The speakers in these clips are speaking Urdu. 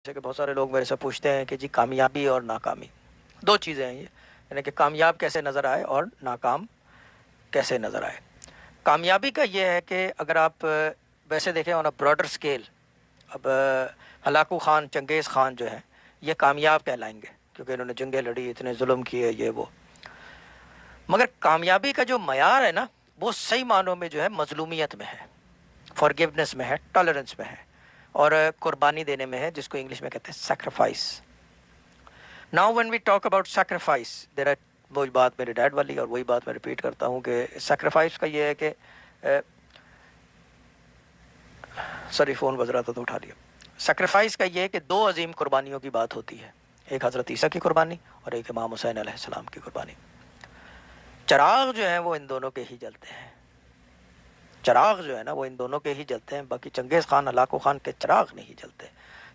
جیسے کہ بہت سارے لوگ میرے سے پوچھتے ہیں کہ جی کامیابی اور ناکامی دو چیزیں ہیں یہ، یعنی کہ کامیاب کیسے نظر آئے اور ناکام کیسے نظر آئے۔ کامیابی کا یہ ہے کہ اگر آپ ویسے دیکھیں آن اے براڈر اسکیل، اب ہلاکو خان، چنگیز خان جو ہیں یہ کامیاب کہلائیں گے کیونکہ انہوں نے جنگیں لڑی، اتنے ظلم کیے، یہ وہ۔ مگر کامیابی کا جو معیار ہے نا وہ صحیح معنوں میں جو ہے مظلومیت میں ہے، فارگیونیس میں ہے، ٹالرنس میں ہے، اور قربانی دینے میں ہے، جس کو انگلش میں کہتے ہیں sacrifice. Now when we talk about sacrifice, there are, وہی بات میرے ڈیڈ والی اور وہی بات میں ریپیٹ کرتا ہوں کہ سیکریفائس کا یہ ہے کہ سوری فون بج رہا تھا تو اٹھا لیا۔ سیکریفائس کا یہ ہے کہ دو عظیم قربانیوں کی بات ہوتی ہے، ایک حضرت عیسیٰ کی قربانی اور ایک امام حسین علیہ السلام کی قربانی۔ چراغ جو ہیں وہ ان دونوں کے ہی جلتے ہیں، چراغ جو ہے نا وہ ان دونوں کے ہی جلتے ہیں، باقی چنگیز خان، ہلاکو خان کے چراغ نہیں جلتے۔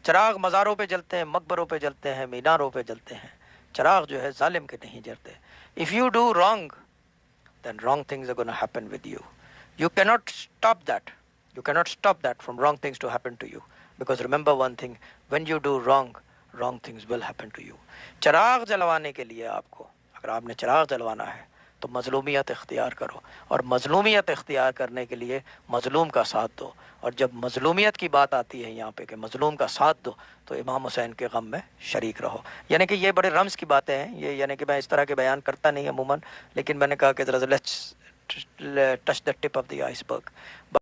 چراغ مزاروں پہ جلتے ہیں، مقبروں پہ جلتے ہیں، میناروں پہ جلتے ہیں، چراغ جو ہے ظالم کے نہیں جلتے۔ If you do wrong, then wrong things are going to happen with you. You cannot stop that. You cannot stop that from wrong things to happen to you. Because remember one thing, when you do wrong, wrong things will happen to you. چراغ جلوانے کے لیے آپ کو، اگر آپ نے چراغ جلوانا ہے تو مظلومیت اختیار کرو، اور مظلومیت اختیار کرنے کے لیے مظلوم کا ساتھ دو، اور جب مظلومیت کی بات آتی ہے یہاں پہ کہ مظلوم کا ساتھ دو تو امام حسین کے غم میں شریک رہو۔ یعنی کہ یہ بڑے رمز کی باتیں ہیں، یہ یعنی کہ میں اس طرح کے بیان کرتا نہیں عموماً، لیکن میں نے کہا کہ ذرا let's touch the tip of the ice برگ۔